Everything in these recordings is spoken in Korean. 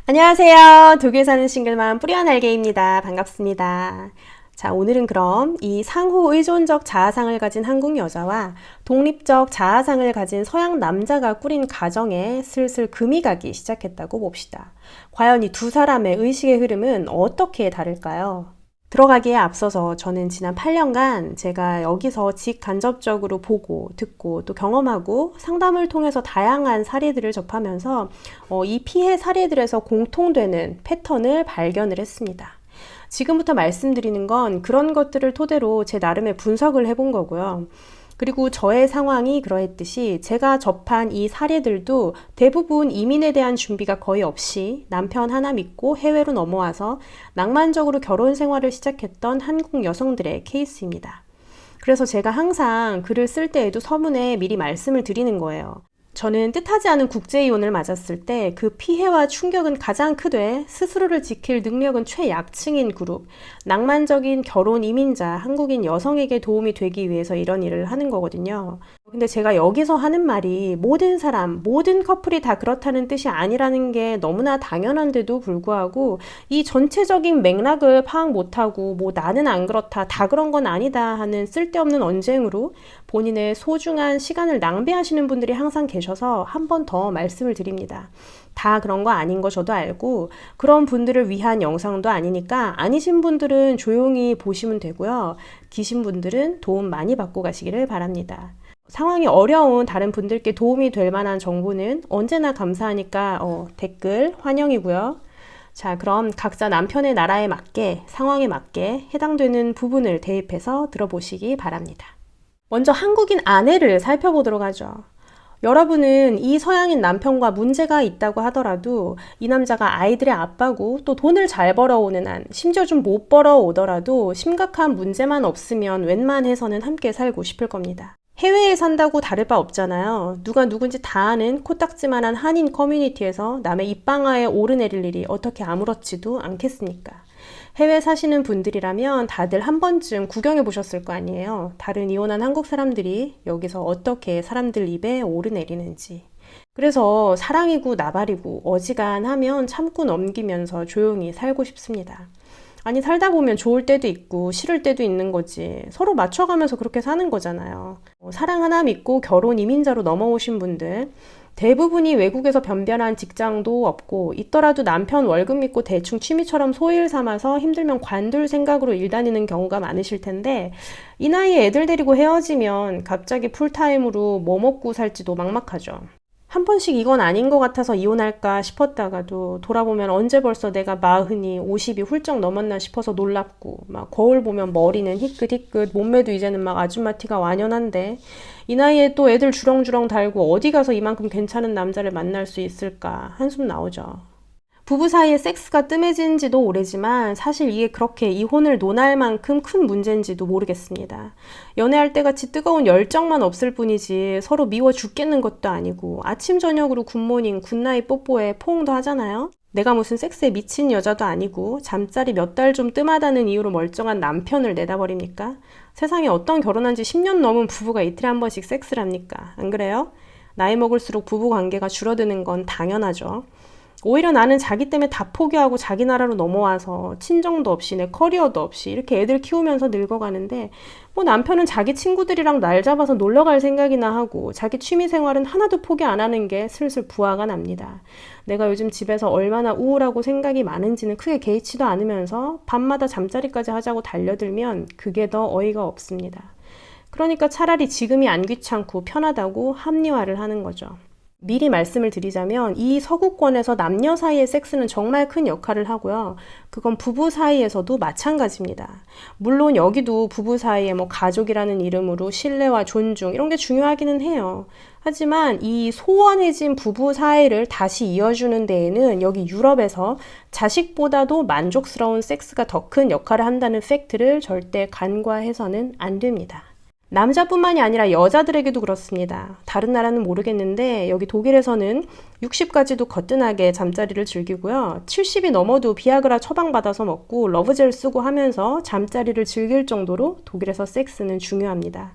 안녕하세요. 독일 사는 싱글맘 뿌리와 날개입니다. 반갑습니다. 자, 오늘은 그럼 이 상호 의존적 자아상을 가진 한국 여자와 독립적 자아상을 가진 서양 남자가 꾸린 가정에 슬슬 금이 가기 시작했다고 봅시다. 과연 이 두 사람의 의식의 흐름은 어떻게 다를까요? 들어가기에 앞서서 저는 지난 8년간 제가 여기서 직간접적으로 보고 듣고 또 경험하고 상담을 통해서 다양한 사례들을 접하면서 이 피해 사례들에서 공통되는 패턴을 발견을 했습니다. 지금부터 말씀드리는 건 그런 것들을 토대로 제 나름의 분석을 해본 거고요. 그리고 저의 상황이 그러했듯이 제가 접한 이 사례들도 대부분 이민에 대한 준비가 거의 없이 남편 하나 믿고 해외로 넘어와서 낭만적으로 결혼 생활을 시작했던 한국 여성들의 케이스입니다. 그래서 제가 항상 글을 쓸 때에도 서문에 미리 말씀을 드리는 거예요. 저는 뜻하지 않은 국제이혼을 맞았을 때 그 피해와 충격은 가장 크되 스스로를 지킬 능력은 최약층인 그룹, 낭만적인 결혼 이민자, 한국인 여성에게 도움이 되기 위해서 이런 일을 하는 거거든요. 근데 제가 여기서 하는 말이 모든 사람, 모든 커플이 다 그렇다는 뜻이 아니라는 게 너무나 당연한데도 불구하고 이 전체적인 맥락을 파악 못하고 뭐 나는 안 그렇다, 다 그런 건 아니다 하는 쓸데없는 언쟁으로 본인의 소중한 시간을 낭비하시는 분들이 항상 계셔서 한 번 더 말씀을 드립니다. 다 그런 거 아닌 거 저도 알고 그런 분들을 위한 영상도 아니니까 아니신 분들은 조용히 보시면 되고요. 기신 분들은 도움 많이 받고 가시기를 바랍니다. 상황이 어려운 다른 분들께 도움이 될 만한 정보는 언제나 감사하니까 댓글 환영이고요. 자, 그럼 각자 남편의 나라에 맞게, 상황에 맞게 해당되는 부분을 대입해서 들어보시기 바랍니다. 먼저 한국인 아내를 살펴보도록 하죠. 여러분은 이 서양인 남편과 문제가 있다고 하더라도 이 남자가 아이들의 아빠고 또 돈을 잘 벌어오는 한, 심지어 좀 못 벌어오더라도 심각한 문제만 없으면 웬만해서는 함께 살고 싶을 겁니다. 해외에 산다고 다를 바 없잖아요. 누가 누군지 다 아는 코딱지만한 한인 커뮤니티에서 남의 입방아에 오르내릴 일이 어떻게 아무렇지도 않겠습니까? 해외 사시는 분들이라면 다들 한 번쯤 구경해 보셨을 거 아니에요. 다른 이혼한 한국 사람들이 여기서 어떻게 사람들 입에 오르내리는지. 그래서 사랑이고 나발이고 어지간하면 참고 넘기면서 조용히 살고 싶습니다. 아니, 살다 보면 좋을 때도 있고 싫을 때도 있는 거지. 서로 맞춰가면서 그렇게 사는 거잖아요. 사랑 하나 믿고 결혼 이민자로 넘어오신 분들 대부분이 외국에서 변변한 직장도 없고 있더라도 남편 월급 믿고 대충 취미처럼 소일 삼아서 힘들면 관둘 생각으로 일 다니는 경우가 많으실 텐데 이 나이에 애들 데리고 헤어지면 갑자기 풀타임으로 뭐 먹고 살지도 막막하죠. 한 번씩 이건 아닌 것 같아서 이혼할까 싶었다가도 돌아보면 언제 벌써 내가 40이 50이 훌쩍 넘었나 싶어서 놀랍고 막 거울 보면 머리는 희끗희끗 몸매도 이제는 막 아줌마 티가 완연한데 이 나이에 또 애들 주렁주렁 달고 어디 가서 이만큼 괜찮은 남자를 만날 수 있을까 한숨 나오죠. 부부 사이에 섹스가 뜸해진지도 오래지만 사실 이게 그렇게 이혼을 논할 만큼 큰 문제인지도 모르겠습니다. 연애할 때 같이 뜨거운 열정만 없을 뿐이지 서로 미워 죽겠는 것도 아니고 아침 저녁으로 굿모닝 굿나잇 뽀뽀에 포옹도 하잖아요. 내가 무슨 섹스에 미친 여자도 아니고 잠자리 몇 달 좀 뜸하다는 이유로 멀쩡한 남편을 내다버립니까? 세상에 어떤 결혼한 지 10년 넘은 부부가 이틀에 한 번씩 섹스를 합니까? 안 그래요? 나이 먹을수록 부부 관계가 줄어드는 건 당연하죠. 오히려 나는 자기 때문에 다 포기하고 자기 나라로 넘어와서 친정도 없이 내 커리어도 없이 이렇게 애들 키우면서 늙어가는데 뭐 남편은 자기 친구들이랑 날 잡아서 놀러 갈 생각이나 하고 자기 취미 생활은 하나도 포기 안 하는 게 슬슬 부하가 납니다. 내가 요즘 집에서 얼마나 우울하고 생각이 많은지는 크게 개의치도 않으면서 밤마다 잠자리까지 하자고 달려들면 그게 더 어이가 없습니다. 그러니까 차라리 지금이 안 귀찮고 편하다고 합리화를 하는 거죠. 미리 말씀을 드리자면 이 서구권에서 남녀 사이의 섹스는 정말 큰 역할을 하고요. 그건 부부 사이에서도 마찬가지입니다. 물론 여기도 부부 사이에 뭐 가족이라는 이름으로 신뢰와 존중 이런 게 중요하기는 해요. 하지만 이 소원해진 부부 사이를 다시 이어주는 데에는 여기 유럽에서 자식보다도 만족스러운 섹스가 더 큰 역할을 한다는 팩트를 절대 간과해서는 안 됩니다. 남자뿐만이 아니라 여자들에게도 그렇습니다. 다른 나라는 모르겠는데 여기 독일에서는 60까지도 거뜬하게 잠자리를 즐기고요. 70이 넘어도 비아그라 처방받아서 먹고 러브젤 쓰고 하면서 잠자리를 즐길 정도로 독일에서 섹스는 중요합니다.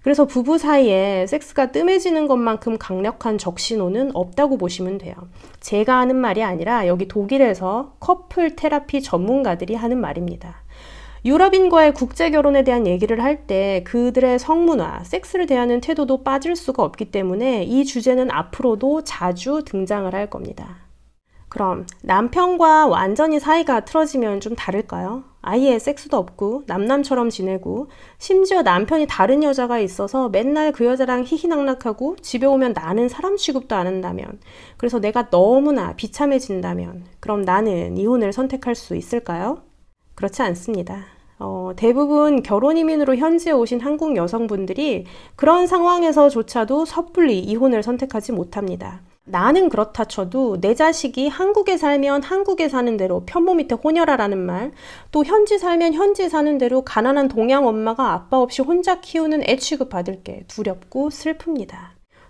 그래서 부부 사이에 섹스가 뜸해지는 것만큼 강력한 적신호는 없다고 보시면 돼요. 제가 하는 말이 아니라 여기 독일에서 커플 테라피 전문가들이 하는 말입니다. 유럽인과의 국제 결혼에 대한 얘기를 할 때 그들의 성문화, 섹스를 대하는 태도도 빠질 수가 없기 때문에 이 주제는 앞으로도 자주 등장을 할 겁니다. 그럼 남편과 완전히 사이가 틀어지면 좀 다를까요? 아예 섹스도 없고 남남처럼 지내고 심지어 남편이 다른 여자가 있어서 맨날 그 여자랑 희희낙낙하고 집에 오면 나는 사람 취급도 안 한다면, 그래서 내가 너무나 비참해진다면 그럼 나는 이혼을 선택할 수 있을까요? 그렇지 않습니다. 대부분 결혼 이민으로 현지에 오신 한국 여성분들이 그런 상황에서조차도 섣불리 이혼을 선택하지 못합니다. 나는 그렇다 쳐도 내 자식이 한국에 살면 한국에 사는 대로 편모 밑에 혼혈하라는 말, 또 현지 살면 현지 사는 대로 가난한 동양 엄마가 아빠 없이 혼자 키우는 애 취급받을 게 두렵고 슬픕니다.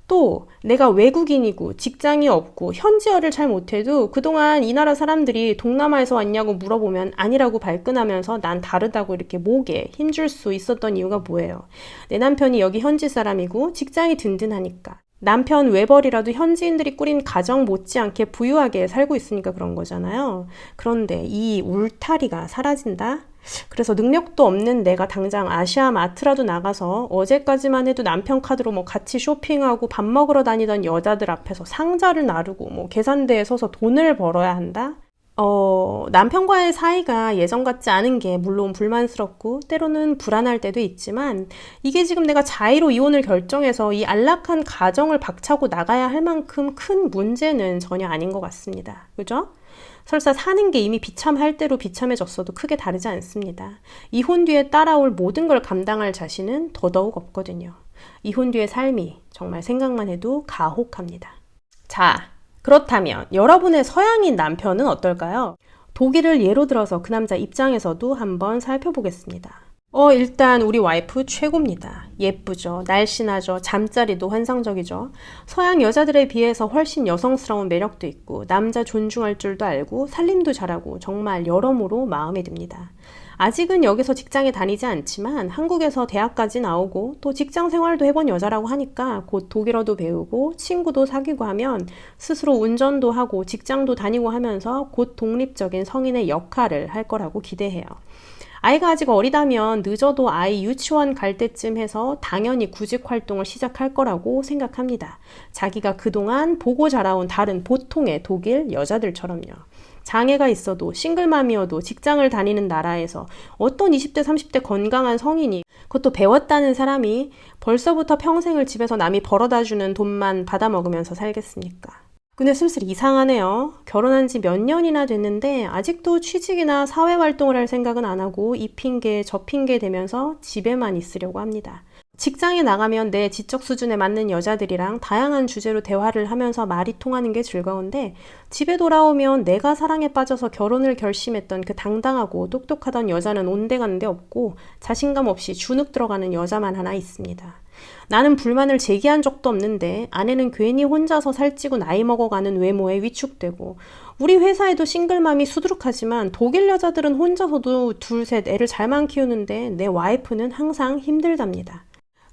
또 내가 외국인이고 직장이 없고 현지어를 잘 못해도 그동안 이 나라 사람들이 동남아에서 왔냐고 물어보면 아니라고 발끈하면서 난 다르다고 이렇게 목에 힘줄 수 있었던 이유가 뭐예요? 내 남편이 여기 현지 사람이고 직장이 든든하니까. 남편 외벌이라도 현지인들이 꾸린 가정 못지않게 부유하게 살고 있으니까 그런 거잖아요. 그런데 이 울타리가 사라진다? 그래서 능력도 없는 내가 당장 아시아 마트라도 나가서 어제까지만 해도 남편 카드로 뭐 같이 쇼핑하고 밥 먹으러 다니던 여자들 앞에서 상자를 나르고 뭐 계산대에 서서 돈을 벌어야 한다? 남편과의 사이가 예전 같지 않은 게 물론 불만스럽고 때로는 불안할 때도 있지만 이게 지금 내가 자의로 이혼을 결정해서 이 안락한 가정을 박차고 나가야 할 만큼 큰 문제는 전혀 아닌 것 같습니다. 그죠? 설사 사는 게 이미 비참할 대로 비참해졌어도 크게 다르지 않습니다. 이혼 뒤에 따라올 모든 걸 감당할 자신은 더더욱 없거든요. 이혼 뒤의 삶이 정말 생각만 해도 가혹합니다. 자, 그렇다면 여러분의 서양인 남편은 어떨까요? 독일을 예로 들어서 그 남자 입장에서도 한번 살펴보겠습니다. 일단 우리 와이프 최고입니다. 예쁘죠, 날씬하죠, 잠자리도 환상적이죠. 서양 여자들에 비해서 훨씬 여성스러운 매력도 있고 남자 존중할 줄도 알고 살림도 잘하고 정말 여러모로 마음에 듭니다. 아직은 여기서 직장에 다니지 않지만 한국에서 대학까지 나오고 또 직장 생활도 해본 여자라고 하니까 곧 독일어도 배우고 친구도 사귀고 하면 스스로 운전도 하고 직장도 다니고 하면서 곧 독립적인 성인의 역할을 할 거라고 기대해요. 아이가 아직 어리다면 늦어도 아이 유치원 갈 때쯤 해서 당연히 구직 활동을 시작할 거라고 생각합니다. 자기가 그동안 보고 자라온 다른 보통의 독일 여자들처럼요. 장애가 있어도 싱글맘이어도 직장을 다니는 나라에서 어떤 20대, 30대 건강한 성인이 그것도 배웠다는 사람이 벌써부터 평생을 집에서 남이 벌어다주는 돈만 받아먹으면서 살겠습니까? 근데 슬슬 이상하네요. 결혼한 지 몇 년이나 됐는데 아직도 취직이나 사회활동을 할 생각은 안 하고 이 핑계 저 핑계 대면서 집에만 있으려고 합니다. 직장에 나가면 내 지적 수준에 맞는 여자들이랑 다양한 주제로 대화를 하면서 말이 통하는 게 즐거운데 집에 돌아오면 내가 사랑에 빠져서 결혼을 결심했던 그 당당하고 똑똑하던 여자는 온데간데 없고 자신감 없이 주눅 들어가는 여자만 하나 있습니다. 나는 불만을 제기한 적도 없는데 아내는 괜히 혼자서 살찌고 나이 먹어가는 외모에 위축되고 우리 회사에도 싱글맘이 수두룩하지만 독일 여자들은 혼자서도 둘셋 애를 잘만 키우는데 내 와이프는 항상 힘들답니다.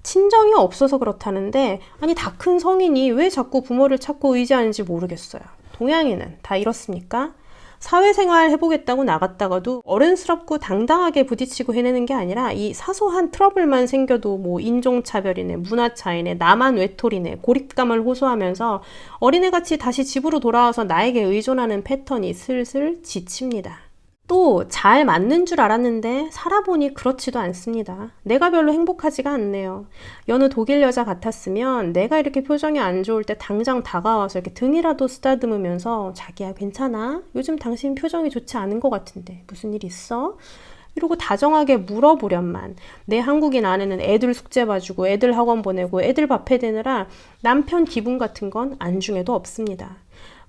친정이 없어서 그렇다는데 아니 다 큰 성인이 왜 자꾸 부모를 찾고 의지하는지 모르겠어요. 동양인은 다 이렇습니까? 사회생활 해보겠다고 나갔다가도 어른스럽고 당당하게 부딪히고 해내는 게 아니라 이 사소한 트러블만 생겨도 뭐 인종차별이네, 문화차이네, 나만 외톨이네, 고립감을 호소하면서 어린애같이 다시 집으로 돌아와서 나에게 의존하는 패턴이 슬슬 지칩니다. 또 잘 맞는 줄 알았는데 살아보니 그렇지도 않습니다. 내가 별로 행복하지가 않네요. 여느 독일 여자 같았으면 내가 이렇게 표정이 안 좋을 때 당장 다가와서 이렇게 등이라도 쓰다듬으면서 자기야 괜찮아? 요즘 당신 표정이 좋지 않은 것 같은데 무슨 일 있어? 이러고 다정하게 물어보련만 내 한국인 아내는 애들 숙제 봐주고 애들 학원 보내고 애들 밥 해대느라 남편 기분 같은 건 안중에도 없습니다.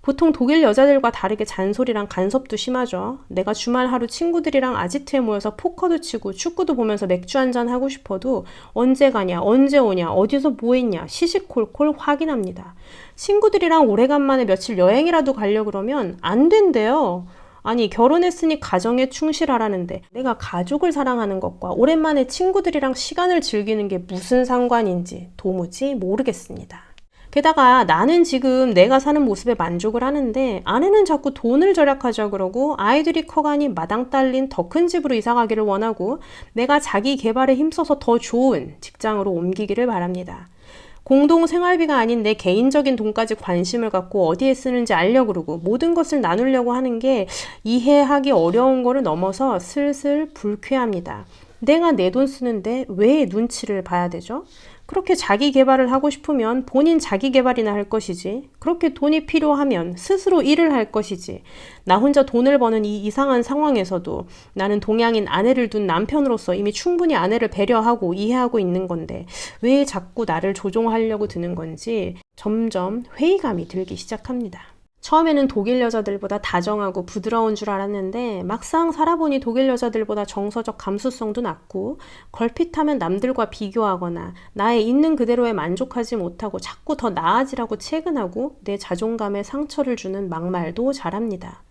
보통 독일 여자들과 다르게 잔소리랑 간섭도 심하죠. 내가 주말 하루 친구들이랑 아지트에 모여서 포커도 치고 축구도 보면서 맥주 한잔 하고 싶어도 언제 가냐, 언제 오냐, 어디서 뭐 했냐 시시콜콜 확인합니다. 친구들이랑 오래간만에 며칠 여행이라도 가려고 그러면 안 된대요. 아니, 결혼했으니 가정에 충실하라는데 내가 가족을 사랑하는 것과 오랜만에 친구들이랑 시간을 즐기는 게 무슨 상관인지 도무지 모르겠습니다. 게다가 나는 지금 내가 사는 모습에 만족을 하는데 아내는 자꾸 돈을 절약하자 그러고 아이들이 커가니 마당 딸린 더 큰 집으로 이사가기를 원하고 내가 자기 개발에 힘써서 더 좋은 직장으로 옮기기를 바랍니다. 공동 생활비가 아닌 내 개인적인 돈까지 관심을 갖고 어디에 쓰는지 알려고 그러고 모든 것을 나누려고 하는 게 이해하기 어려운 거를 넘어서 슬슬 불쾌합니다. 내가 내 돈 쓰는데 왜 눈치를 봐야 되죠? 그렇게 자기 개발을 하고 싶으면 본인 자기 개발이나 할 것이지, 그렇게 돈이 필요하면 스스로 일을 할 것이지, 나 혼자 돈을 버는 이 이상한 상황에서도 나는 동양인 아내를 둔 남편으로서 이미 충분히 아내를 배려하고 이해하고 있는 건데 왜 자꾸 나를 조종하려고 드는 건지 점점 회의감이 들기 시작합니다. 처음에는 독일 여자들보다 다정하고 부드러운 줄 알았는데 막상 살아보니 독일 여자들보다 정서적 감수성도 낮고 걸핏하면 남들과 비교하거나 나의 있는 그대로에 만족하지 못하고 자꾸 더 나아지라고 채근하고 내 자존감에 상처를 주는 막말도 잘합니다.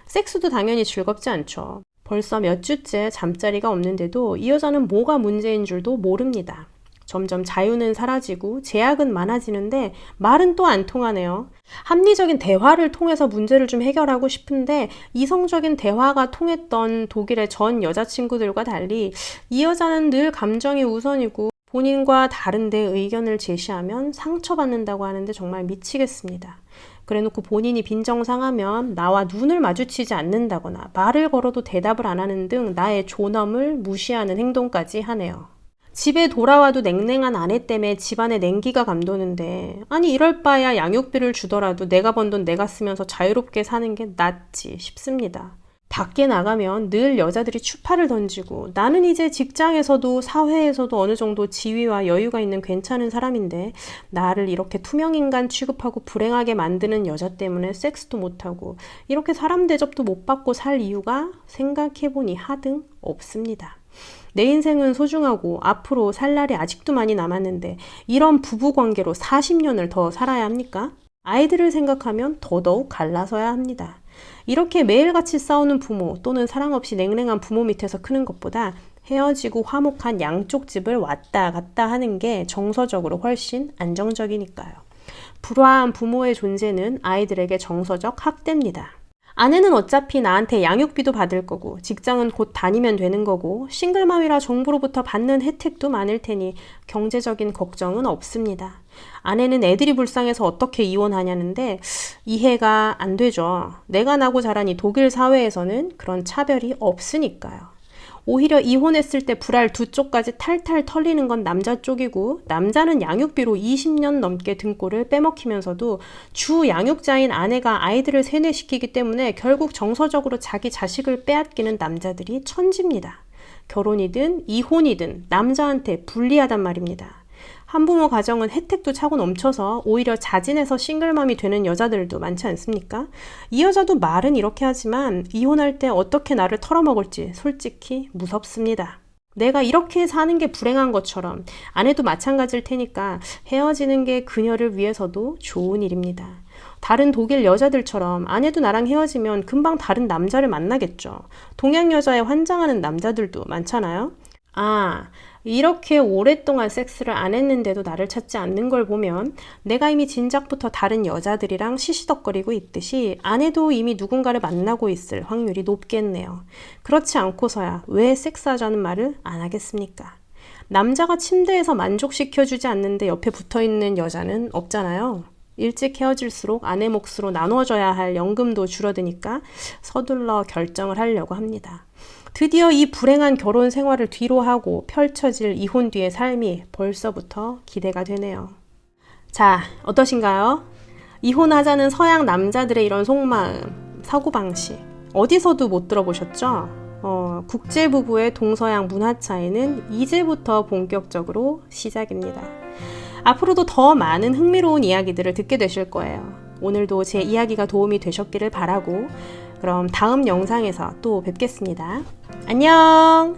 섹스도 당연히 즐겁지 않죠. 벌써 몇 주째 잠자리가 없는데도 이 여자는 뭐가 문제인 줄도 모릅니다. 점점 자유는 사라지고 제약은 많아지는데 말은 또 안 통하네요. 합리적인 대화를 통해서 문제를 좀 해결하고 싶은데 이성적인 대화가 통했던 독일의 전 여자친구들과 달리 이 여자는 늘 감정이 우선이고 본인과 다른데 의견을 제시하면 상처받는다고 하는데 정말 미치겠습니다. 그래놓고 본인이 빈정상하면 나와 눈을 마주치지 않는다거나 말을 걸어도 대답을 안 하는 등 나의 존엄을 무시하는 행동까지 하네요. 집에 돌아와도 냉랭한 아내 때문에 집안에 냉기가 감도는데 아니 이럴 바야 양육비를 주더라도 내가 번 돈 내가 쓰면서 자유롭게 사는 게 낫지 싶습니다. 밖에 나가면 늘 여자들이 추파를 던지고 나는 이제 직장에서도 사회에서도 어느 정도 지위와 여유가 있는 괜찮은 사람인데 나를 이렇게 투명인간 취급하고 불행하게 만드는 여자 때문에 섹스도 못하고 이렇게 사람 대접도 못 받고 살 이유가 생각해보니 하등 없습니다. 내 인생은 소중하고 앞으로 살 날이 아직도 많이 남았는데 이런 부부관계로 40년을 더 살아야 합니까? 아이들을 생각하면 더더욱 갈라서야 합니다. 이렇게 매일같이 싸우는 부모 또는 사랑 없이 냉랭한 부모 밑에서 크는 것보다 헤어지고 화목한 양쪽 집을 왔다 갔다 하는 게 정서적으로 훨씬 안정적이니까요. 불화한 부모의 존재는 아이들에게 정서적 학대입니다. 아내는 어차피 나한테 양육비도 받을 거고 직장은 곧 다니면 되는 거고 싱글맘이라 정부로부터 받는 혜택도 많을 테니 경제적인 걱정은 없습니다. 아내는 애들이 불쌍해서 어떻게 이혼하냐는데 이해가 안 되죠. 내가 나고 자란 이 독일 사회에서는 그런 차별이 없으니까요. 오히려 이혼했을 때 불알 두 쪽까지 탈탈 털리는 건 남자 쪽이고 남자는 양육비로 20년 넘게 등골을 빼먹히면서도 주 양육자인 아내가 아이들을 세뇌시키기 때문에 결국 정서적으로 자기 자식을 빼앗기는 남자들이 천지입니다. 결혼이든 이혼이든 남자한테 불리하단 말입니다. 한부모 가정은 혜택도 차고 넘쳐서 오히려 자진해서 싱글맘이 되는 여자들도 많지 않습니까? 이 여자도 말은 이렇게 하지만 이혼할 때 어떻게 나를 털어먹을지 솔직히 무섭습니다. 내가 이렇게 사는 게 불행한 것처럼 아내도 마찬가지일 테니까 헤어지는 게 그녀를 위해서도 좋은 일입니다. 다른 독일 여자들처럼 아내도 나랑 헤어지면 금방 다른 남자를 만나겠죠. 동양 여자에 환장하는 남자들도 많잖아요. 이렇게 오랫동안 섹스를 안 했는데도 나를 찾지 않는 걸 보면 내가 이미 진작부터 다른 여자들이랑 시시덕거리고 있듯이 아내도 이미 누군가를 만나고 있을 확률이 높겠네요. 그렇지 않고서야 왜 섹스하자는 말을 안 하겠습니까? 남자가 침대에서 만족시켜주지 않는데 옆에 붙어있는 여자는 없잖아요. 일찍 헤어질수록 아내 몫으로 나눠줘야 할 연금도 줄어드니까 서둘러 결정을 하려고 합니다. 드디어 이 불행한 결혼 생활을 뒤로하고 펼쳐질 이혼 뒤의 삶이 벌써부터 기대가 되네요. 자, 어떠신가요? 이혼하자는 서양 남자들의 이런 속마음, 사고방식 어디서도 못 들어보셨죠? 국제부부의 동서양 문화 차이는 이제부터 본격적으로 시작입니다. 앞으로도 더 많은 흥미로운 이야기들을 듣게 되실 거예요. 오늘도 제 이야기가 도움이 되셨기를 바라고 그럼 다음 영상에서 또 뵙겠습니다. 안녕!